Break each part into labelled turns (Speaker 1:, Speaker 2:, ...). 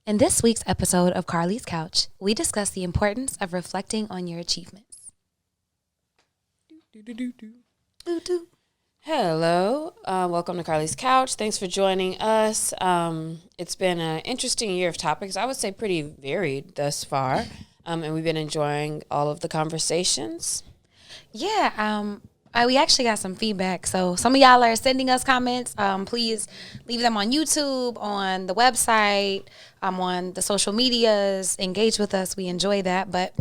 Speaker 1: In this week's episode of Carlie's Couch, we discuss the importance of reflecting on your achievements.
Speaker 2: Hello, welcome to Carlie's Couch. Thanks for joining us. It's been an interesting year of topics. I would say pretty varied thus far, and we've been enjoying all of the conversations.
Speaker 1: Yeah, we actually got some feedback. So some of y'all are sending us comments. Please leave them on YouTube, on the website, on the social medias. Engage with us. We enjoy that. But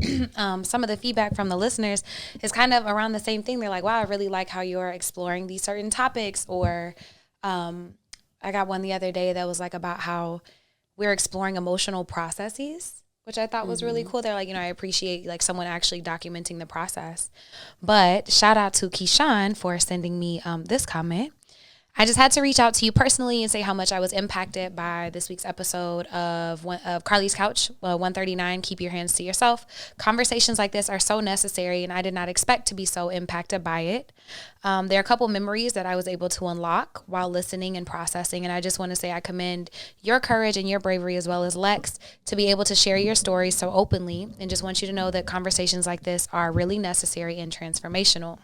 Speaker 1: some of the feedback from the listeners is kind of around the same thing. They're like, wow, I really like how you're exploring these certain topics. Or I got one the other day that was like about how we're exploring emotional processes, which I thought was really cool. They're like, I appreciate like someone actually documenting the process. But shout out to Keyshawn for sending me this comment. I just had to reach out to you personally and say how much I was impacted by this week's episode of Carlie's Couch, 139, Keep Your Hands to Yourself. Conversations like this are so necessary, and I did not expect to be so impacted by it. There are a couple memories that I was able to unlock while listening and processing, and I just want to say I commend your courage and your bravery, as well as Lex, to be able to share your stories so openly, and just want you to know that conversations like this are really necessary and transformational.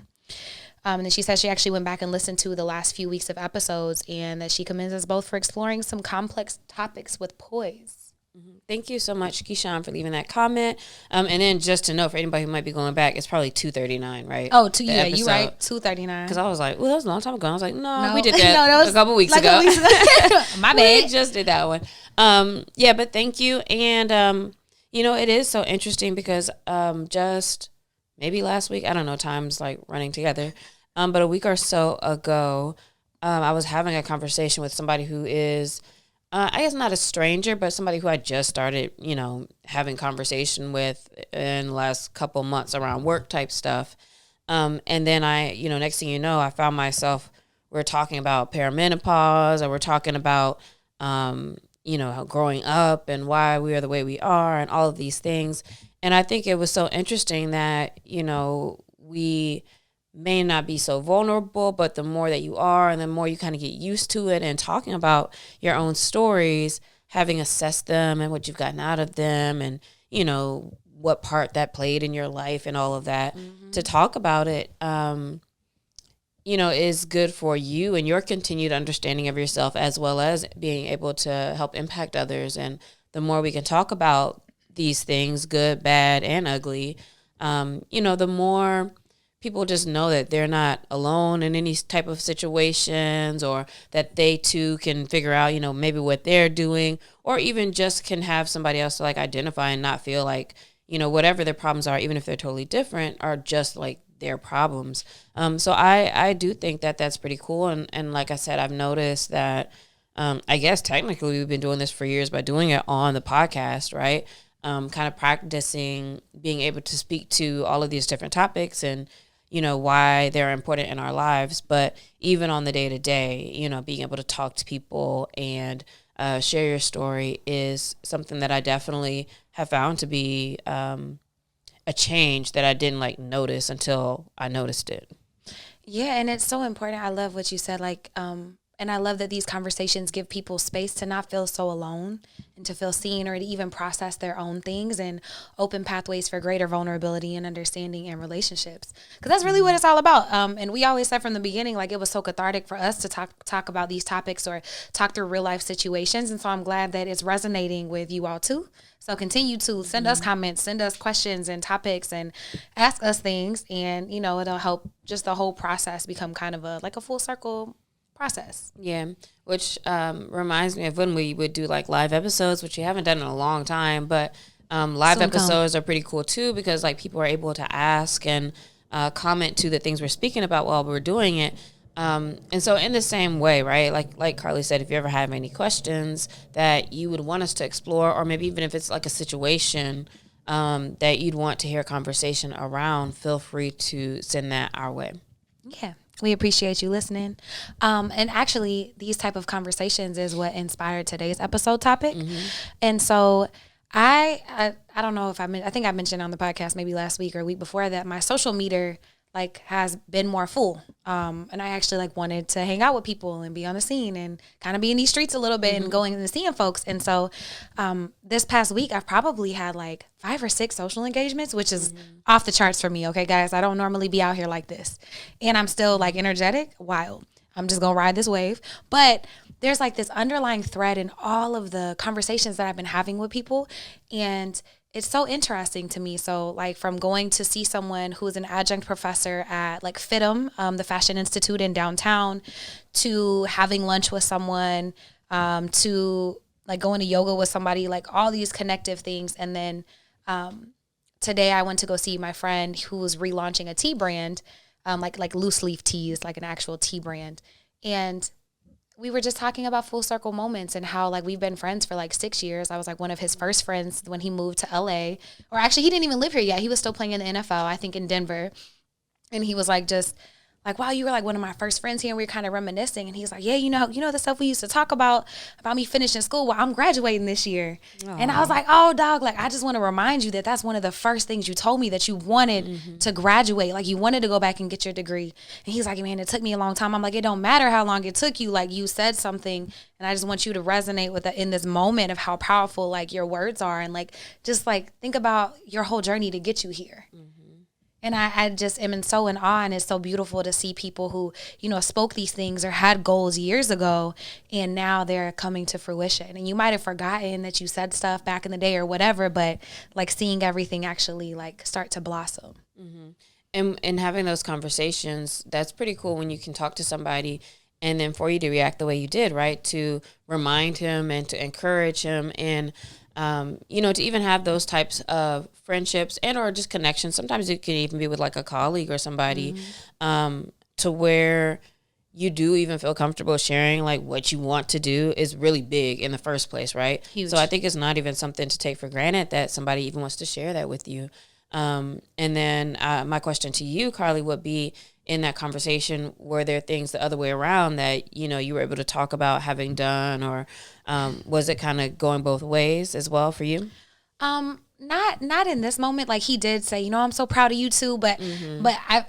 Speaker 1: And then she said she actually went back and listened to the last few weeks of episodes, and that she commends us both for exploring some complex topics with poise.
Speaker 2: Thank you so much, Keyshawn, for leaving that comment. And then just to know, for anybody who might be going back, it's probably 239, right?
Speaker 1: Oh, yeah, you're right, 239.
Speaker 2: Because I was like, well, that was a long time ago. I was like, no we did that,
Speaker 1: that was
Speaker 2: a couple weeks
Speaker 1: like
Speaker 2: ago.
Speaker 1: My bad.
Speaker 2: We just did that one. Yeah, but thank you. And, it is so interesting because just maybe last week, I don't know, time's like running together. But a week or so ago, I was having a conversation with somebody who is, I guess not a stranger, but somebody who I just started, having conversation with in the last couple months around work type stuff. And then next thing you know, I found myself, we're talking about perimenopause, or we're talking about, how growing up and why we are the way we are and all of these things. And I think it was so interesting that, we may not be so vulnerable, but the more that you are and the more you kind of get used to it and talking about your own stories, having assessed them and what you've gotten out of them and, what part that played in your life and all of that, to talk about it, is good for you and your continued understanding of yourself, as well as being able to help impact others. And the more we can talk about these things, good, bad, and ugly, the more people just know that they're not alone in any type of situations, or that they too can figure out, maybe what they're doing, or even just can have somebody else to like identify and not feel like, whatever their problems are, even if they're totally different, are just like their problems. So I do think that that's pretty cool. And like I said, I've noticed that, I guess technically we've been doing this for years by doing it on the podcast, right? Kind of practicing being able to speak to all of these different topics and, why they're important in our lives. But even on the day-to-day, being able to talk to people and share your story is something that I definitely have found to be a change that I didn't like notice until I noticed it.
Speaker 1: Yeah, and it's so important. I love what you said, and I love that these conversations give people space to not feel so alone and to feel seen, or to even process their own things, and open pathways for greater vulnerability and understanding in relationships. Because that's really what it's all about. And we always said from the beginning, like, it was so cathartic for us to talk about these topics or talk through real life situations. And so I'm glad that it's resonating with you all too. So continue to send us comments, send us questions and topics, and ask us things. And, it'll help just the whole process become kind of a full circle process.
Speaker 2: Yeah, which reminds me of when we would do like live episodes, which we haven't done in a long time, but live episodes are pretty cool too, because like people are able to ask and comment to the things we're speaking about while we're doing it. And so in the same way, right, like Carlie said, if you ever have any questions that you would want us to explore, or maybe even if it's like a situation that you'd want to hear a conversation around, feel free to send that our way.
Speaker 1: Yeah. We appreciate you listening. And actually, these type of conversations is what inspired today's episode topic. And so I don't know if I think I mentioned on the podcast maybe last week or a week before that, my social meter like has been more full. And I actually like wanted to hang out with people and be on the scene and kind of be in these streets a little bit and going and seeing folks. And so this past week, I've probably had like 5 or 6 social engagements, which is off the charts for me. Okay, guys, I don't normally be out here like this. And I'm still like energetic, wild. I'm just going to ride this wave. But there's like this underlying thread in all of the conversations that I've been having with people. And it's so interesting to me. So like from going to see someone who is an adjunct professor at like FITM, the Fashion Institute in downtown, to having lunch with someone, to like going to yoga with somebody, like all these connective things. And then today I went to go see my friend who's relaunching a tea brand, like loose leaf teas, like an actual tea brand. And we were just talking about full circle moments and how like we've been friends for like 6 years. I was like one of his first friends when he moved to LA, or actually he didn't even live here yet. He was still playing in the NFL, I think in Denver. And he was like, just like, wow, you were like one of my first friends here. And we were kind of reminiscing. And he's like, yeah, you know the stuff we used to talk about me finishing school. Well, I'm graduating this year. Aww. And I was like, oh, dog, like, I just want to remind you that that's one of the first things you told me, that you wanted to graduate. Like, you wanted to go back and get your degree. And he's like, man, it took me a long time. I'm like, it don't matter how long it took you. Like, you said something. And I just want you to resonate with it in this moment of how powerful, like, your words are. And, like, just, like, think about your whole journey to get you here. And I just am so in awe, and it's so beautiful to see people who, spoke these things or had goals years ago, and now they're coming to fruition. And you might have forgotten that you said stuff back in the day or whatever, but like seeing everything actually like start to blossom.
Speaker 2: And having those conversations, that's pretty cool when you can talk to somebody and then for you to react the way you did, right? To remind him and to encourage him and to even have those types of friendships and or just connections. Sometimes it can even be with like a colleague or somebody to where you do even feel comfortable sharing like what you want to do is really big in the first place, right? Huge. So I think it's not even something to take for granted that somebody even wants to share that with you. And then my question to you, Carlie, would be, in that conversation, were there things the other way around that, you were able to talk about having done, or was it kind of going both ways as well for you?
Speaker 1: Not in this moment. Like he did say, I'm so proud of you too, but I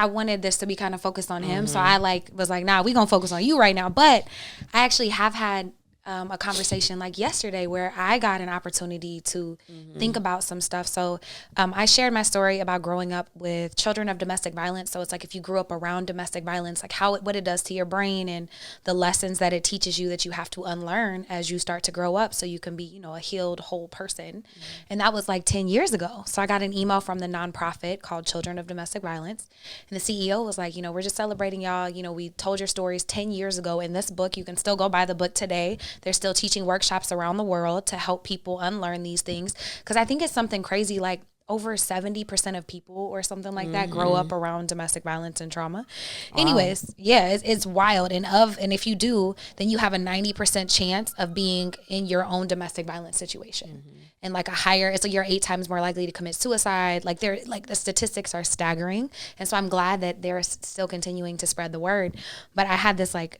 Speaker 1: wanted this to be kind of focused on him. So I was like, nah, we gonna focus on you right now. But I actually have had a conversation like yesterday where I got an opportunity to think about some stuff. So I shared my story about growing up with children of domestic violence. So it's like if you grew up around domestic violence, like what it does to your brain and the lessons that it teaches you that you have to unlearn as you start to grow up so you can be, a healed whole person. And that was like 10 years ago. So I got an email from the nonprofit called Children of Domestic Violence. And the CEO was like, we're just celebrating y'all. We told your stories 10 years ago in this book. You can still go buy the book today. They're still teaching workshops around the world to help people unlearn these things. Because I think it's something crazy, like over 70% of people or something like that grow up around domestic violence and trauma. Wow. Anyways, yeah, it's wild. And if you do, then you have a 90% chance of being in your own domestic violence situation. And like it's like you're 8 times more likely to commit suicide. Like the statistics are staggering. And so I'm glad that they're still continuing to spread the word. But I had this like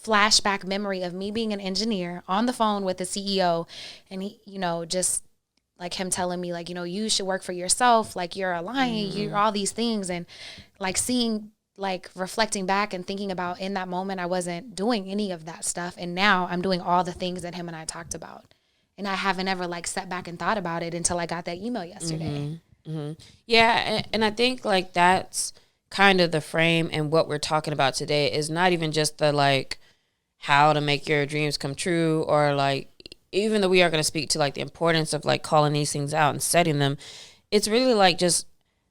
Speaker 1: flashback memory of me being an engineer on the phone with the CEO, and he, just like him telling me like, you should work for yourself, like you're a lion, you're all these things. And like seeing, like reflecting back and thinking about in that moment, I wasn't doing any of that stuff. And now I'm doing all the things that him and I talked about. And I haven't ever like sat back and thought about it until I got that email yesterday.
Speaker 2: Yeah. And I think like that's kind of the frame, and what we're talking about today is not even just the like how to make your dreams come true, or like, even though we are going to speak to like the importance of like calling these things out and setting them, it's really like just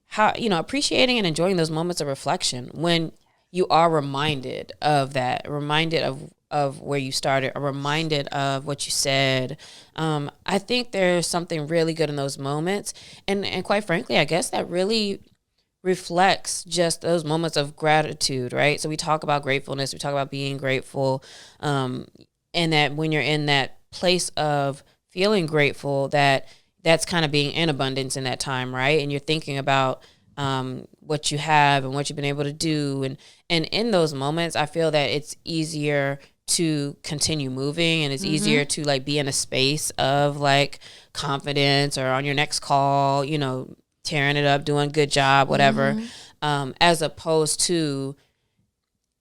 Speaker 2: how, appreciating and enjoying those moments of reflection when you are reminded of that, reminded of where you started, or reminded of what you said. I think there's something really good in those moments. And quite frankly, I guess that really reflects just those moments of gratitude, right? So we talk about gratefulness, we talk about being grateful, and that when you're in that place of feeling grateful, that's kind of being in abundance in that time, right? And you're thinking about what you have and what you've been able to do, and in those moments, I feel that it's easier to continue moving, and it's easier to like be in a space of like confidence, or on your next call, tearing it up, doing a good job, whatever, as opposed to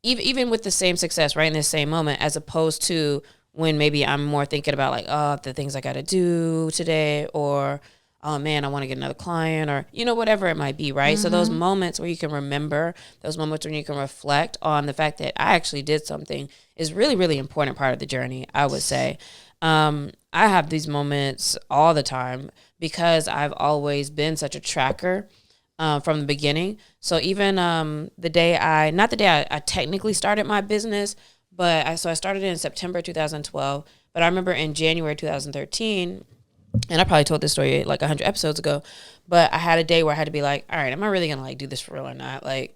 Speaker 2: even with the same success, right, in the same moment, as opposed to when maybe I'm more thinking about like, oh, the things I got to do today, or, oh man, I want to get another client, or, whatever it might be, right? So those moments where you can remember, those moments when you can reflect on the fact that I actually did something is really, really important part of the journey, I would say. I have these moments all the time because I've always been such a tracker from the beginning. So even the day not the day I technically started my business, but I started in September 2012. But I remember in January 2013, and I probably told this story like 100 episodes ago, but I had a day where I had to be like, all right, am I really going to like do this for real or not? Like,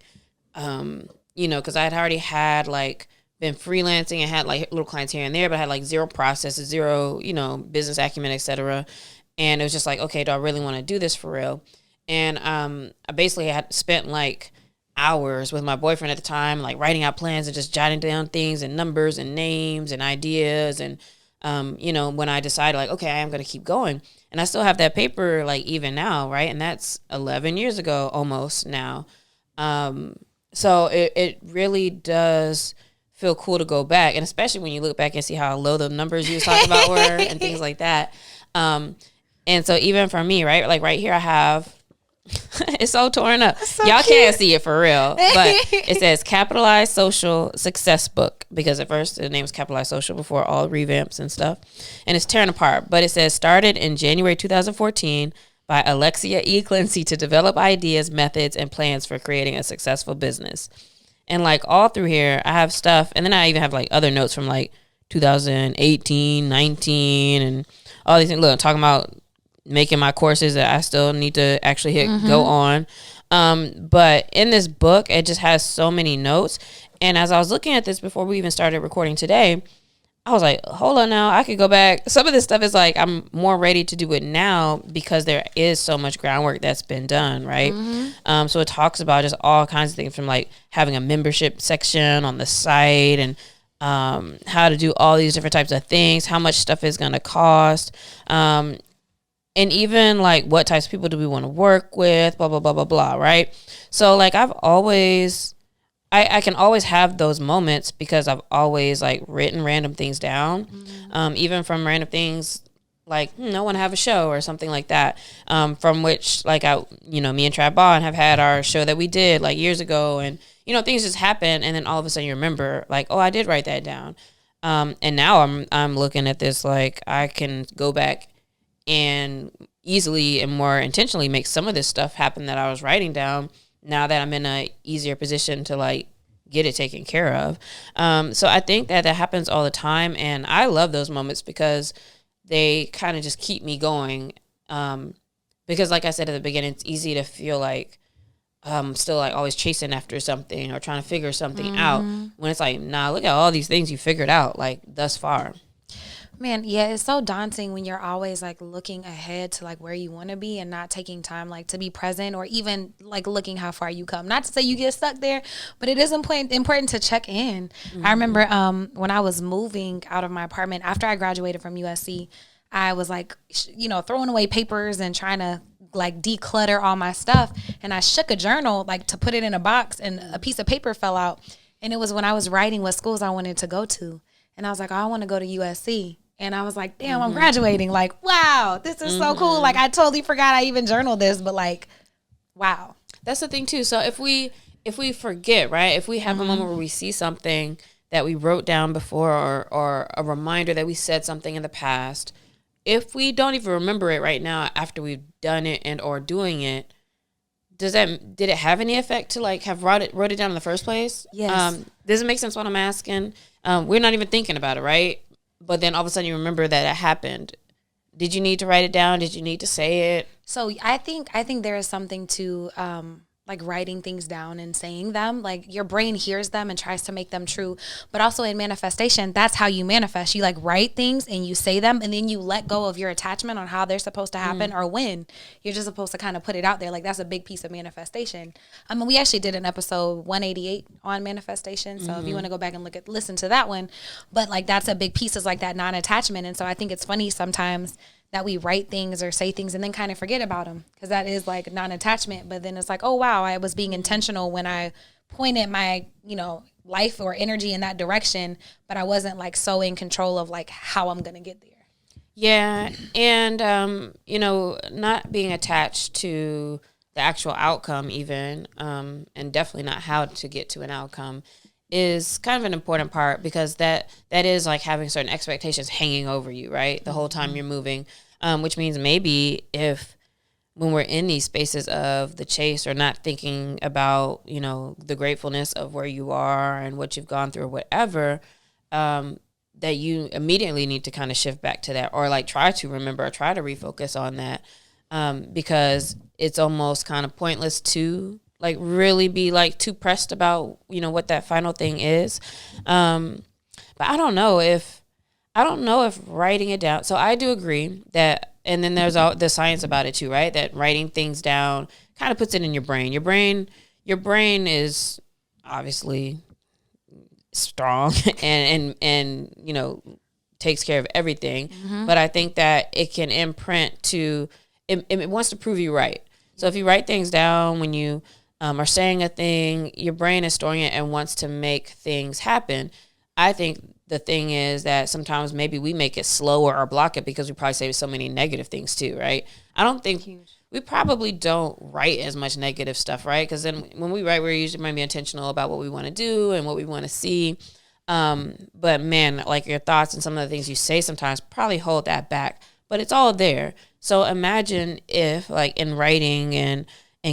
Speaker 2: because I had already had like been freelancing and had like little clients here and there, but I had like zero processes, zero, business acumen, etc. And it was just like, okay, do I really want to do this for real? And I basically had spent like hours with my boyfriend at the time, like writing out plans and just jotting down things and numbers and names and ideas. And, when I decided like, okay, I am going to keep going. And I still have that paper like even now, right? And that's 11 years ago almost now. So it really does feel cool to go back. And especially when you look back and see how low the numbers you was talking about were and things like that. And so even for me, right? Like right here I have, it's so torn up. So y'all cute. Can't see it for real, but it says Capitalized Social Success Book, because at first the name was Capitalized Social before all revamps and stuff, and it's tearing apart. But it says started in January 2014 by Alexia E. Clancy to develop ideas, methods, and plans for creating a successful business. And like all through here, I have stuff, and then I even have like other notes from like 2018, 19, and all these things. Look, I'm talking about making my courses that I still need to actually go on. But in this book, it just has so many notes. And as I was looking at this before we even started recording today, I was like, hold on now, I could go back. Some of this stuff is like, I'm more ready to do it now because there is so much groundwork that's been done, right? So it talks about just all kinds of things, from like having a membership section on the site and how to do all these different types of things, how much stuff is going to cost, and even like what types of people do we want to work with, blah, blah, blah, blah, blah, right? So like I can always have those moments because I've always like written random things down, even from random things like, I want to have a show or something like that, from which like me and Trav Bond have had our show that we did like years ago, and things just happen, and then all of a sudden you remember like, oh, I did write that down, and now I'm looking at this like I can go back and easily and more intentionally make some of this stuff happen that I was writing down, now that I'm in a easier position to like get it taken care of. So I think that happens all the time, and I love those moments because they kind of just keep me going. Because like I said at the beginning, it's easy to feel like I'm still like always chasing after something or trying to figure something out, when it's like, nah, look at all these things you figured out like thus far.
Speaker 1: Man, yeah, it's so daunting when you're always like looking ahead to like where you want to be and not taking time like to be present, or even like looking how far you come. Not to say you get stuck there, but it is important to check in. I remember when I was moving out of my apartment after I graduated from USC, I was like, throwing away papers and trying to like declutter all my stuff. And I shook a journal like to put it in a box, and a piece of paper fell out. And it was when I was writing what schools I wanted to go to. And I was like, oh, I want to go to USC. And I was like, damn, I'm graduating. Like, wow, this is so cool. Like, I totally forgot I even journaled this, but like, wow.
Speaker 2: That's the thing too. So if we forget, right, if we have a moment where we see something that we wrote down before, or a reminder that we said something in the past, if we don't even remember it right now after we've done it and or doing it, did it have any effect to like have wrote it down in the first place?
Speaker 1: Yes.
Speaker 2: Does it make sense what I'm asking? We're not even thinking about it, right? But then all of a sudden you remember that it happened. Did you need to write it down? Did you need to say it?
Speaker 1: So I think there is something to like writing things down and saying them. Like your brain hears them and tries to make them true. But also in manifestation, that's how you manifest. You like write things and you say them, and then you let go of your attachment on how they're supposed to happen or when. You're just supposed to kind of put it out there. Like that's a big piece of manifestation. I mean, we actually did an episode 188 on manifestation. So if you want to go back and listen to that one, but like that's a big piece, is like that non-attachment. And so I think it's funny sometimes that we write things or say things and then kind of forget about them, because that is like non-attachment. But then it's like, oh wow, I was being intentional when I pointed my, life or energy in that direction, but I wasn't like so in control of like how I'm gonna get there.
Speaker 2: Yeah, and not being attached to the actual outcome even, and definitely not how to get to an outcome is kind of an important part, because that is like having certain expectations hanging over you, right? The whole time you're moving, which means maybe if when we're in these spaces of the chase or not thinking about, the gratefulness of where you are and what you've gone through or whatever, that you immediately need to kind of shift back to that, or like try to remember or try to refocus on that, because it's almost kind of pointless to like really be like too pressed about, what that final thing is. But I don't know if writing it down. So I do agree that, and then there's all the science about it too, right? That writing things down kind of puts it in your brain. Your brain is obviously strong and takes care of everything. Mm-hmm. But I think that it can imprint to it wants to prove you right. So if you write things down when you are saying a thing, your brain is storing it and wants to make things happen. I think the thing is that sometimes maybe we make it slower or block it because we probably say so many negative things too, right? I don't think we probably don't write as much negative stuff, right? Because then when we write, we're usually might be intentional about what we want to do and what we want to see. But man, like your thoughts and some of the things you say sometimes probably hold that back, but it's all there. So imagine if like in writing and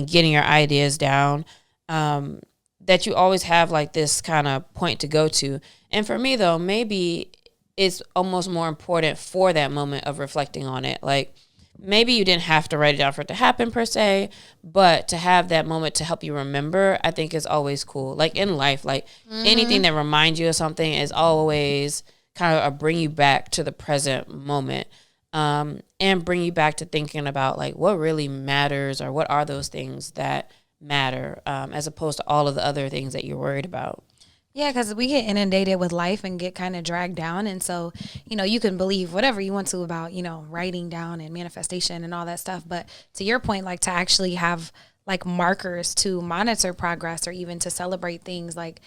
Speaker 2: getting your ideas down, that you always have like this kind of point to go to. And for me though, maybe it's almost more important for that moment of reflecting on it. Like maybe you didn't have to write it down for it to happen per se, but to have that moment to help you remember, I think is always cool. Like in life, like anything that reminds you of something is always kind of bring you back to the present moment, and bring you back to thinking about like what really matters or what are those things that matter, as opposed to all of the other things that you're worried about.
Speaker 1: Yeah, because we get inundated with life and get kind of dragged down. And so, you can believe whatever you want to about, writing down and manifestation and all that stuff. But to your point, like to actually have like markers to monitor progress or even to celebrate things, like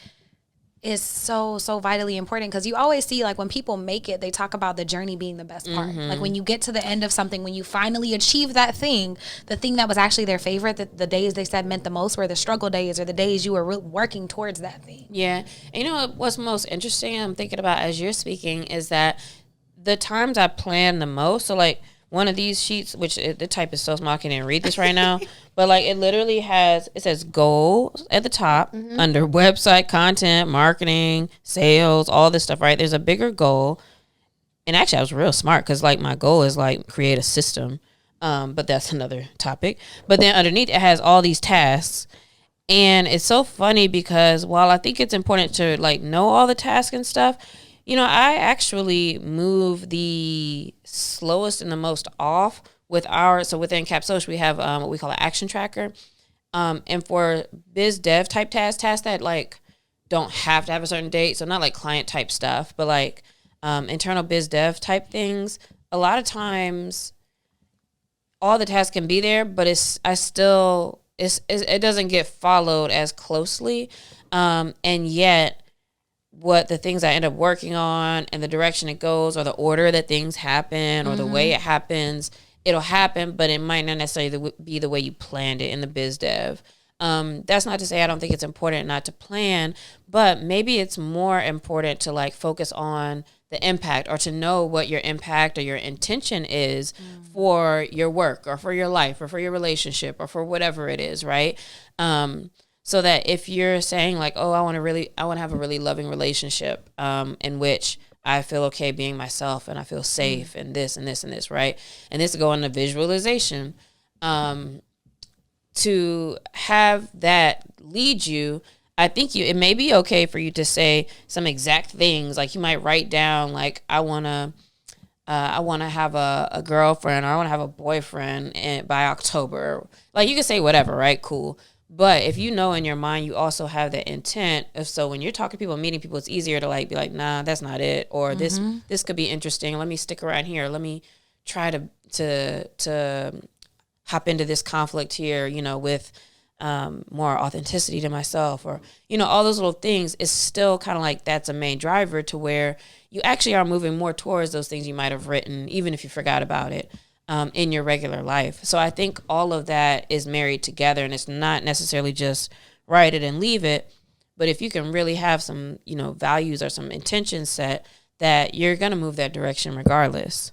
Speaker 1: is so vitally important, because you always see like when people make it, they talk about the journey being the best part. Like when you get to the end of something, when you finally achieve that thing, the thing that was actually their favorite, the days they said meant the most were the struggle days or the days you were working towards that thing.
Speaker 2: Yeah. And what's most interesting I'm thinking about as you're speaking is that the times I plan the most, so like one of these sheets, which the type is so small I can't even read this right now, but like it literally says goals at the top under website, content, marketing, sales, all this stuff, right? There's a bigger goal. And actually I was real smart because like my goal is like create a system, but that's another topic. But then underneath it has all these tasks. And it's so funny because while I think it's important to like know all the tasks and stuff, I actually move the slowest and the most off with so within Cap Social, we have what we call an action tracker. And for biz dev type tasks that like don't have to have a certain date, so not like client type stuff, but like internal biz dev type things, a lot of times all the tasks can be there, but it doesn't get followed as closely. And yet what the things I end up working on and the direction it goes or the order that things happen or the way it happens, it'll happen, but it might not necessarily be the way you planned it in the biz dev. That's not to say I don't think it's important not to plan, but maybe it's more important to like focus on the impact or to know what your impact or your intention is for your work or for your life or for your relationship or for whatever it is, right? So that if you're saying like, oh, I want to have a really loving relationship, in which I feel okay being myself and I feel safe and this and this and this, right? And this go into visualization, to have that lead you. I think it may be okay for you to say some exact things. Like you might write down like, I want to have a girlfriend or I want to have a boyfriend by October. Like you can say whatever, right? Cool. But if in your mind, you also have the intent of, so when you're talking to people, meeting people, it's easier to like be like, nah, that's not it. Or this could be interesting. Let me stick around here. Let me try to hop into this conflict here, with more authenticity to myself, or, all those little things, is still kind of like that's a main driver to where you actually are moving more towards those things you might have written, even if you forgot about it, in your regular life. So I think all of that is married together, and it's not necessarily just write it and leave it. But if you can really have some, values or some intentions set, that you're going to move that direction regardless.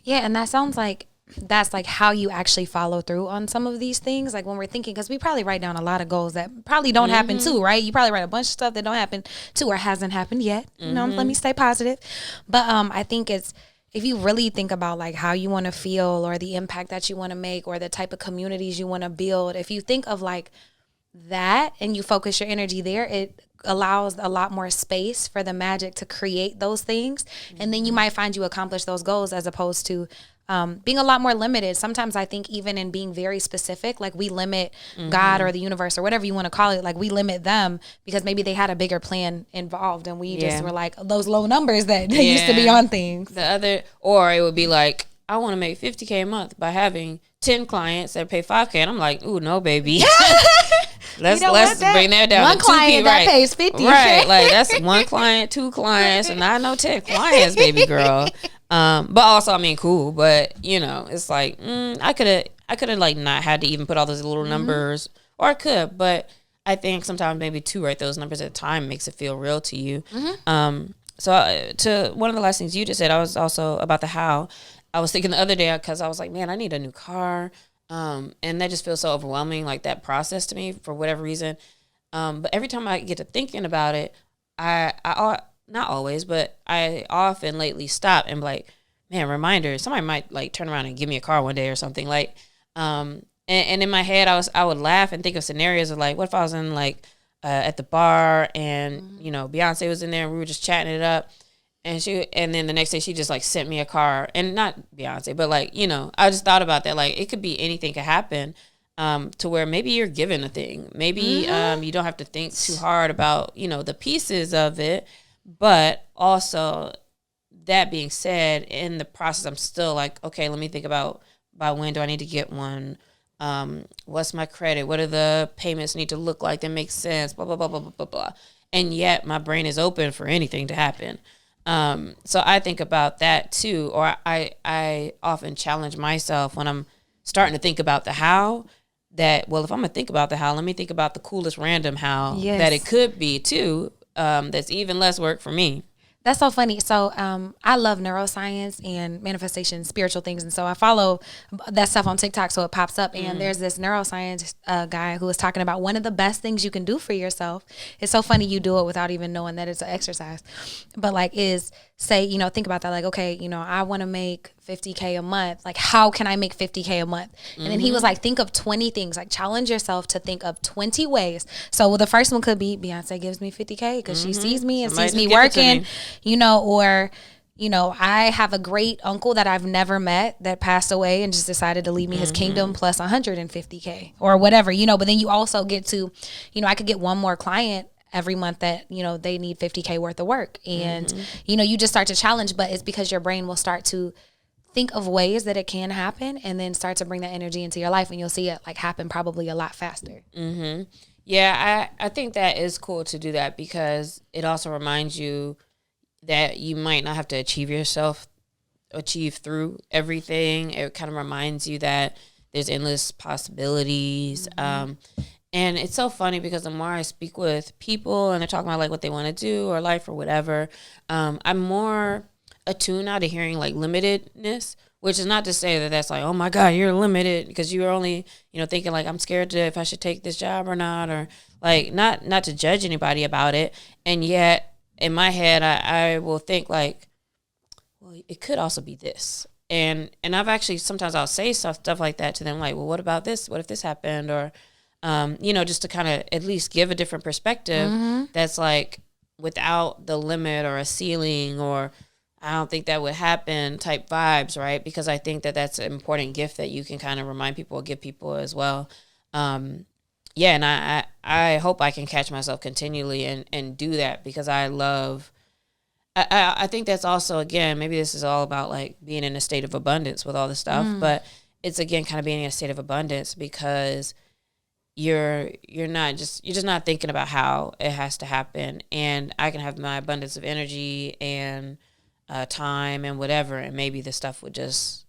Speaker 1: Yeah, and that sounds like that's like how you actually follow through on some of these things. Like when we're thinking, because we probably write down a lot of goals that probably don't happen too, right? You probably write a bunch of stuff that don't happen too or hasn't happened yet. Let me stay positive. But I think it's, if you really think about like how you want to feel or the impact that you want to make or the type of communities you want to build, if you think of like that and you focus your energy there, it allows a lot more space for the magic to create those things. And then you might find you accomplish those goals as opposed to being a lot more limited. Sometimes I think even in being very specific, like we limit God or the universe or whatever you want to call it, like we limit them because maybe they had a bigger plan involved and we just were like those low numbers that used to be on things.
Speaker 2: Or it would be like, I want to make $50K a month by having 10 clients that pay $5K. And I'm like, ooh, no, baby. Let's bring that down.
Speaker 1: One
Speaker 2: to
Speaker 1: client that
Speaker 2: right.
Speaker 1: pays 50.
Speaker 2: Right. Like that's one client, 2 clients, and I know 10 clients, baby girl. But also, I mean, cool. But it's like I could have like not had to even put all those little numbers, or I could. But I think sometimes maybe to write those numbers at a time makes it feel real to you. So to one of the last things you just said, I was also about the how. I was thinking the other day because I was like, man, I need a new car. And that just feels so overwhelming, like that process to me for whatever reason. But every time I get to thinking about it, I not always, but I often lately stop and be like, man, reminder, somebody might like turn around and give me a car one day or something. Like, and in my head, I would laugh and think of scenarios of like, what if I was in like at the bar and Beyonce was in there and we were just chatting it up. And then the next day she just like sent me a car, and not Beyonce, but like, I just thought about that. Like it could be anything could happen, to where maybe you're given a thing. Maybe, you don't have to think too hard about, the pieces of it, but also that being said, in the process, I'm still like, okay, let me think about by when do I need to get one? What's my credit? What do the payments need to look like that makes sense? Blah, blah, blah, blah, blah, blah, blah. And yet my brain is open for anything to happen. So I think about that too, or I often challenge myself when I'm starting to think about the how, that, well, if I'm gonna think about the how, let me think about the coolest random how that it could be too. That's even less work for me.
Speaker 1: That's so funny. So I love neuroscience and manifestation, spiritual things. And so I follow that stuff on TikTok so it pops up. And there's this neuroscience guy who was talking about one of the best things you can do for yourself. It's so funny you do it without even knowing that it's an exercise. But like is say, think about that. Like, okay, I want to make $50K a month. Like, how can I make $50K a month? And then he was like, think of 20 things. Like, challenge yourself to think of 20 ways. So the first one could be Beyonce gives me $50K because she sees me and sees me working, or I have a great uncle that I've never met that passed away and just decided to leave me his kingdom plus 150K or whatever, but then you also get to, I could get one more client every month that, they need 50K worth of work. And, you just start to challenge, but it's because your brain will start to think of ways that it can happen and then start to bring that energy into your life, and you'll see it like happen probably a lot faster.
Speaker 2: Yeah, I think that is cool to do that because it also reminds you that you might not have to achieve through everything. It kind of reminds you that there's endless possibilities. And it's so funny because the more I speak with people and they're talking about like what they want to do or life or whatever, I'm more attuned now to hearing like limitedness, which is not to say that that's like, oh my God, you're limited because you're only, thinking like I'm scared to if I should take this job or not, or like not to judge anybody about it. And yet in my head, I will think like, well, it could also be this. And I've actually, sometimes I'll say stuff like that to them, like, well, what about this? What if this happened? Or, just to kind of at least give a different perspective that's like without the limit or a ceiling or I don't think that would happen type vibes, right? Because I think that that's an important gift that you can kind of remind people or give people as well. And I hope I can catch myself continually and do that because I love I think that's also, again, maybe this is all about like being in a state of abundance with all this stuff, but it's again kind of being in a state of abundance because you're just not thinking about how it has to happen, and I can have my abundance of energy and time and whatever, and maybe the stuff would just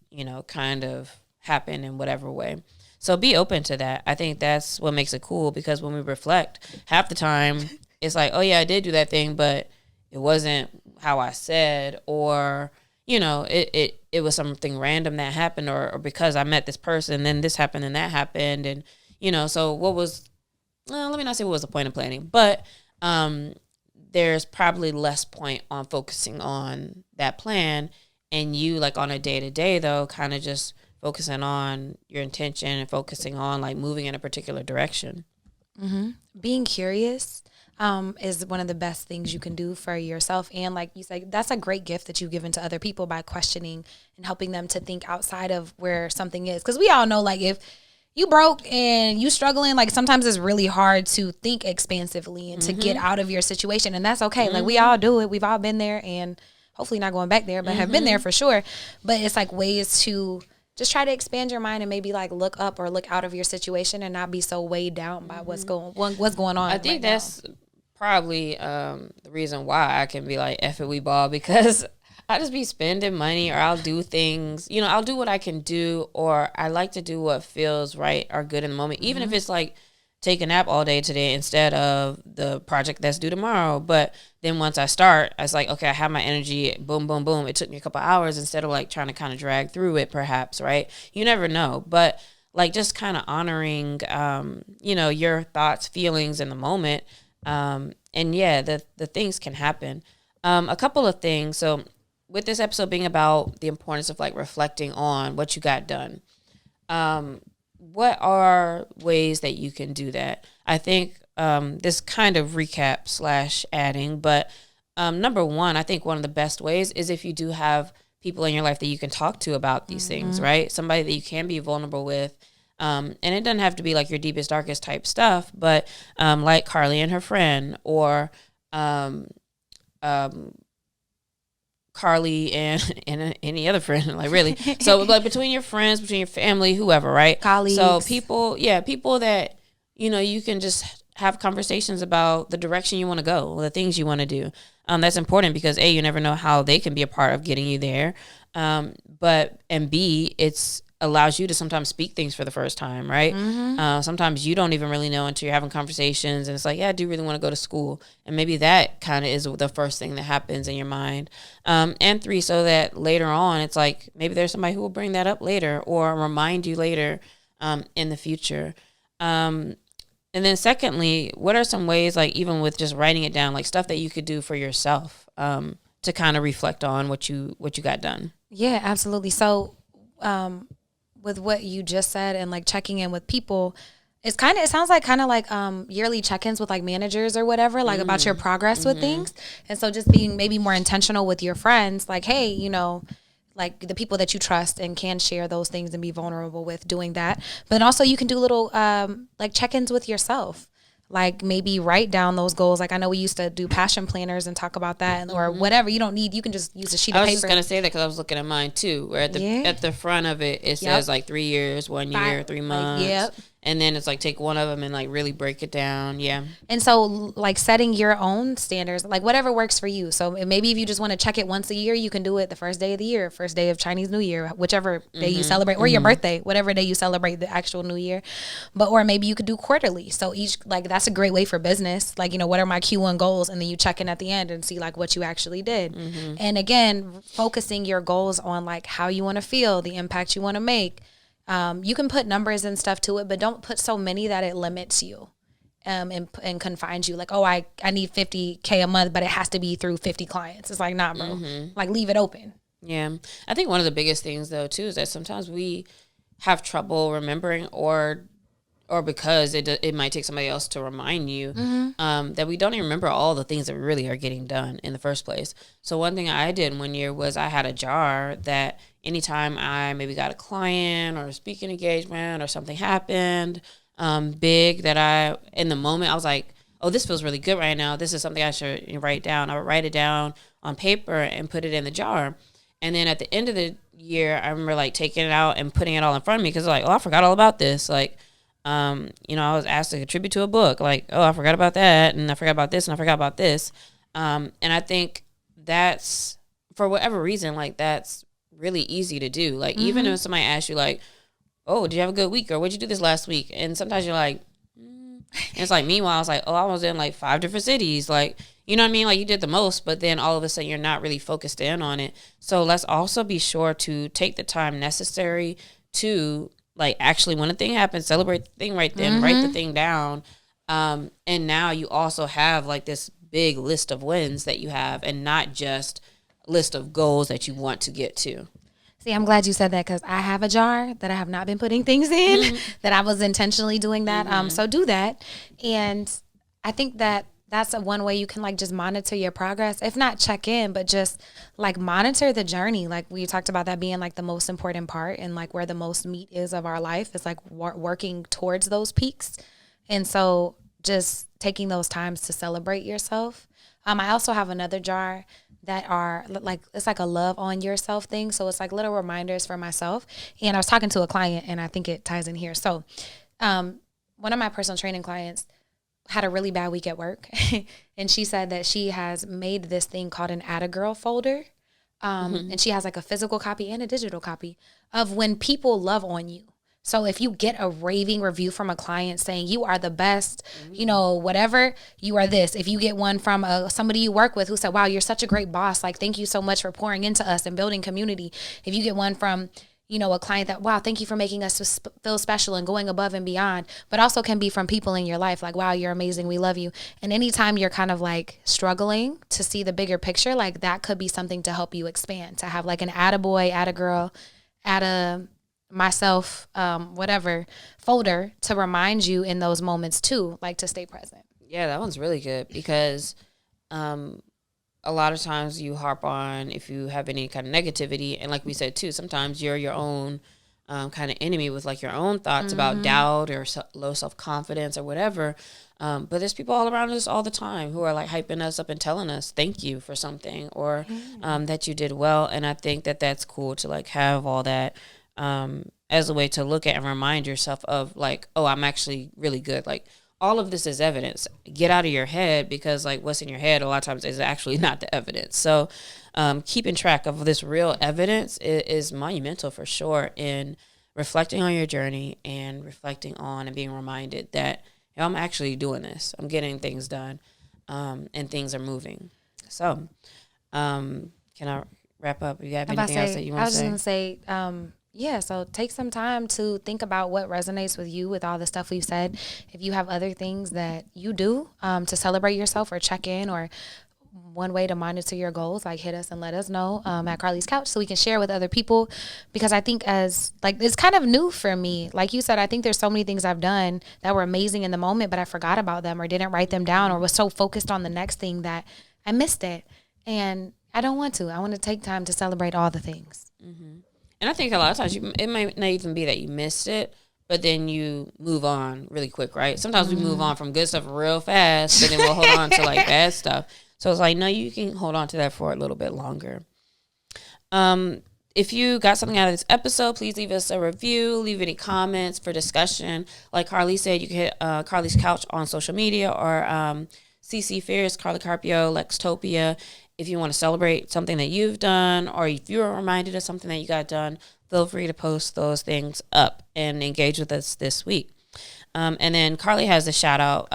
Speaker 2: kind of happen in whatever way. So be open to that. I think that's what makes it cool, because when we reflect, half the time it's like, oh yeah, I did do that thing, but it wasn't how I said, or it was something random that happened, or because I met this person, then this happened and that happened, and so what was, let me not say what was the point of planning, but there's probably less point on focusing on that plan, and you, like, on a day-to-day though, kind of just focusing on your intention and focusing on like moving in a particular direction.
Speaker 1: Being curious is one of the best things you can do for yourself, and like you said, that's a great gift that you've given to other people by questioning and helping them to think outside of where something is, because we all know, like, if you broke and you struggling, like, sometimes it's really hard to think expansively and to get out of your situation, and that's okay. Like, we all do it. We've all been there, and hopefully not going back there, but have been there for sure. But it's like ways to just try to expand your mind and maybe like look up or look out of your situation and not be so weighed down by what's going on.
Speaker 2: I think that's probably the reason why I can be like, F it, we ball, because I just be spending money, or I'll do things, I'll do what I can do, or I like to do what feels right or good in the moment, even if it's like take a nap all day today instead of the project that's due tomorrow. But then once I start, I was like, okay, I have my energy, boom, boom, boom. It took me a couple hours instead of like trying to kind of drag through it, perhaps, right? You never know. But like just kind of honoring, your thoughts, feelings in the moment. And yeah, the things can happen. A couple of things. So with this episode being about the importance of like reflecting on what you got done, what are ways that you can do that? I think this kind of recap / adding, but number one, I think one of the best ways is if you do have people in your life that you can talk to about these things, right? Somebody that you can be vulnerable with. And it doesn't have to be like your deepest, darkest type stuff, but like Carlie and her friend, or Carlie and any other friend, like, really. So like between your friends, between your family, whoever, right?
Speaker 1: Colleagues.
Speaker 2: So people that, you can just have conversations about the direction you want to go, the things you want to do. That's important because A, you never know how they can be a part of getting you there. And B, it's allows you to sometimes speak things for the first time, right? Sometimes you don't even really know until you're having conversations, and it's like, yeah, I do really want to go to school, and maybe that kind of is the first thing that happens in your mind. And 3, so that later on, it's like maybe there's somebody who will bring that up later or remind you later in the future. And then secondly, what are some ways, like even with just writing it down, like stuff that you could do for yourself to kind of reflect on what you got done?
Speaker 1: Yeah, absolutely. So with what you just said and like checking in with people, it sounds like yearly check-ins with like managers or whatever, like about your progress with things. And so just being maybe more intentional with your friends, like, hey, like the people that you trust and can share those things and be vulnerable with, doing that. But then also you can do little like check-ins with yourself. Like maybe write down those goals. Like I know we used to do passion planners and talk about that, or whatever. You can just use a sheet of paper.
Speaker 2: I was just gonna say that because I was looking at mine too, where at the front of it says like 3 years, 1 year, 3 months.
Speaker 1: Yep.
Speaker 2: And then it's like take one of them and like really break it down. Yeah.
Speaker 1: And so like setting your own standards, like whatever works for you. So maybe if you just want to check it once a year, you can do it the first day of the year, first day of Chinese New Year, whichever day you celebrate, or your birthday, whatever day you celebrate the actual New Year. Or maybe you could do quarterly. So that's a great way for business. Like, what are my Q1 goals? And then you check in at the end and see like what you actually did. And again, focusing your goals on like how you want to feel, the impact you want to make. You can put numbers and stuff to it, but don't put so many that it limits you and confines you. Like, oh, I need 50K a month, but it has to be through 50 clients. It's like, nah, bro. Like, leave it open.
Speaker 2: Yeah. I think one of the biggest things, though, too, is that sometimes we have trouble remembering or because it might take somebody else to remind you that we don't even remember all the things that really are getting done in the first place. So one thing I did one year was I had a jar that anytime I maybe got a client or a speaking engagement or something happened big that in the moment I was like, oh, this feels really good right now. This is something I should write down. I would write it down, on paper and put it in the jar. And then at the end of the year, I remember like taking it out and putting it all in front of me because like, oh, I forgot all about this. Like, you know, I was asked to contribute to a book. Like, oh, I forgot about that, and I forgot about this, and I forgot about this. And I think that's, for whatever reason, like that's really easy to do. Like, even if somebody asks you like, oh, did you have a good week? Or what'd you do this last week? And sometimes you're like, and it's like, meanwhile, I was like, oh, I was in like 5 different cities. Like, you know what I mean? Like, you did the most, but then all of a sudden you're not really focused in on it. So let's also be sure to take the time necessary to, like, actually, when a thing happens, celebrate the thing right then, write the thing down. And now you also have like this big list of wins that you have, and not just a list of goals that you want to get to.
Speaker 1: See, I'm glad you said that, because I have a jar that I have not been putting things in, that I was intentionally doing that. So do that. And I think that that's one way you can like just monitor your progress. If not check in, but just like monitor the journey. Like we talked about that being like the most important part, and like where the most meat is of our life is like working towards those peaks. And so just taking those times to celebrate yourself. I also have another jar that are like, it's like a love on yourself thing. So it's like little reminders for myself. And I was talking to a client, and I think it ties in here. So one of my personal training clients had a really bad week at work. And she said that she has made this thing called an Atta Girl folder. And she has like a physical copy and a digital copy of when people love on you. So if you get a raving review from a client saying you are the best, you know, whatever, you are this. If you get one from somebody you work with who said, wow, you're such a great boss. Like, thank you so much for pouring into us and building community. If you get one from, you know, a client that, wow, thank you for making us feel special and going above and beyond, but also can be from people in your life. Like, wow, you're amazing. We love you. And anytime you're kind of like struggling to see the bigger picture, like that could be something to help you expand, to have like an attaboy, attagirl, myself, whatever folder to remind you in those moments too, like to stay present.
Speaker 2: Yeah, that one's really good, because a lot of times you harp on if you have any kind of negativity, and like we said too, sometimes you're your own kind of enemy with like your own thoughts about doubt or low self-confidence or whatever. But there's people all around us all the time who are like hyping us up and telling us thank you for something, or that you did well. And I think that that's cool to like have all that as a way to look at and remind yourself of like, oh, I'm actually really good. Like, all of this is evidence. Get out of your head, because like what's in your head a lot of times is actually not the evidence. So keeping track of this real evidence is monumental for sure in reflecting on your journey and reflecting on and being reminded that, you know, I'm actually doing this. I'm getting things done, and things are moving. So can I wrap up? You have anything else that you want to say?
Speaker 1: I was just going to say, yeah, so take some time to think about what resonates with you with all the stuff we've said. If you have other things that you do to celebrate yourself or check in, or one way to monitor your goals, like hit us and let us know at Carlie's Couch so we can share with other people. Because I think as like, it's kind of new for me. Like you said, I think there's so many things I've done that were amazing in the moment, but I forgot about them or didn't write them down, or was so focused on the next thing that I missed it. And I don't want to. I want to take time to celebrate all the things.
Speaker 2: Mm-hmm. And I think a lot of times it might not even be that you missed it, but then you move on really quick, right? Sometimes we move on from good stuff real fast, but then we'll hold on to like bad stuff. So it's like, no, you can hold on to that for a little bit longer. If you got something out of this episode, please leave us a review, leave any comments for discussion. Like Carlie said, you can hit Carlie's Couch on social media, or CC Fierce, Carlie Carpio, Lextopia. If you want to celebrate something that you've done, or if you're reminded of something that you got done, feel free to post those things up and engage with us this week. And then Carlie has a shout out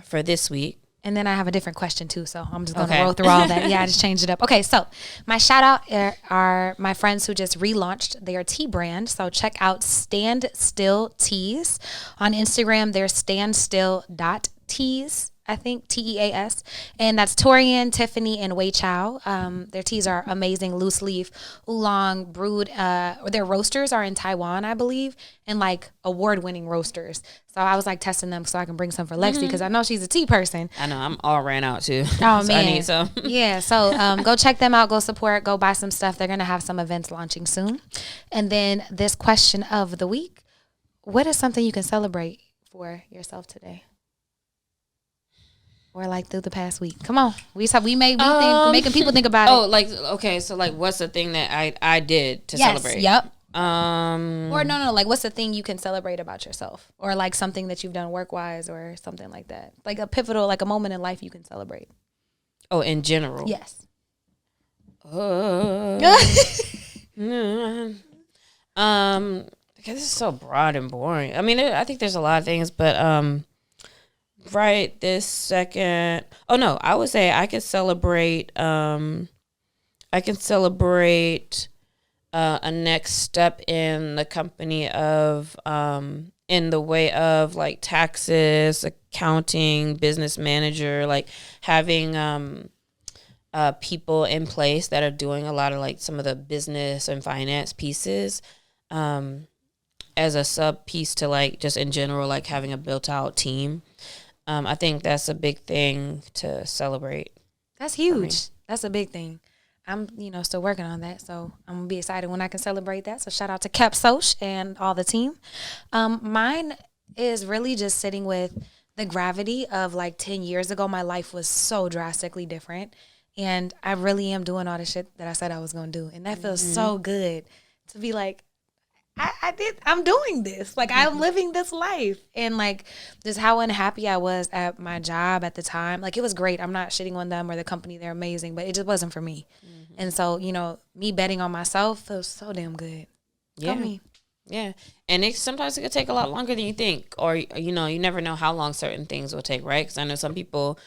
Speaker 2: for this week.
Speaker 1: And then I have a different question too, so I'm just going to roll through all that. Yeah, I just changed it up. Okay, so my shout out are my friends who just relaunched their tea brand. So check out Stand Still Teas on Instagram. They're standstill.teas. I think TEAS, and that's Torian, Tiffany, and Wei Chow. Their teas are amazing, loose leaf, oolong, brewed. Their roasters are in Taiwan, I believe, and like award-winning roasters. So I was like testing them so I can bring some for Lexi, because I know she's a tea person.
Speaker 2: I know, I'm all ran out too.
Speaker 1: Oh
Speaker 2: so
Speaker 1: man,
Speaker 2: I need some.
Speaker 1: Yeah, so go check them out, go support, go buy some stuff. They're gonna have some events launching soon. And then this question of the week: what is something you can celebrate for yourself today? or like through the past week? Come on, we made me think, making people think about it.
Speaker 2: Oh, like okay, so like, what's the thing that I did to celebrate?
Speaker 1: Yep.
Speaker 2: Or
Speaker 1: no, like what's the thing you can celebrate about yourself, or like something that you've done work wise, or something like that, like a pivotal, like a moment in life you can celebrate.
Speaker 2: Oh, in general.
Speaker 1: Yes.
Speaker 2: Because this is so broad and boring. I mean, I think there's a lot of things, but right this second. Oh no, I would say I could celebrate. I can celebrate a next step in the company of in the way of like taxes, accounting, business manager, like having people in place that are doing a lot of like some of the business and finance pieces as a sub piece to like just in general, like having a built out team. I think that's a big thing to celebrate.
Speaker 1: That's huge. That's a big thing. I'm, still working on that, so I'm gonna be excited when I can celebrate that. So shout out to Cap Soch and all the team. Mine is really just sitting with the gravity of like 10 years ago. My life was so drastically different, and I really am doing all the shit that I said I was gonna do, and that feels so good to be like, I'm doing this. Like, I'm living this life. And, like, just how unhappy I was at my job at the time. Like, it was great. I'm not shitting on them or the company. They're amazing. But it just wasn't for me. Mm-hmm. And so, me betting on myself feels so damn good.
Speaker 2: Yeah.
Speaker 1: Go me.
Speaker 2: Yeah. And sometimes it could take a lot longer than you think. Or, you never know how long certain things will take, right? Because I know some people,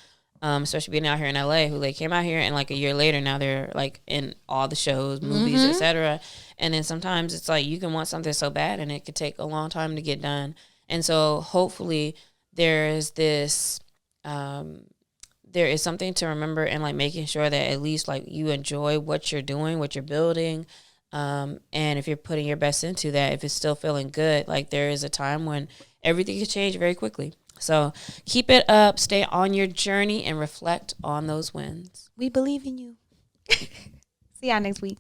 Speaker 2: especially being out here in LA, who like came out here and like a year later, now they're like in all the shows, movies, etc. And then sometimes it's like you can want something so bad and it could take a long time to get done. And so hopefully there is this, there is something to remember and like making sure that at least like you enjoy what you're doing, what you're building. And if you're putting your best into that, if it's still feeling good, like there is a time when everything can change very quickly. So keep it up, stay on your journey, and reflect on those wins.
Speaker 1: We believe in you. See y'all next week.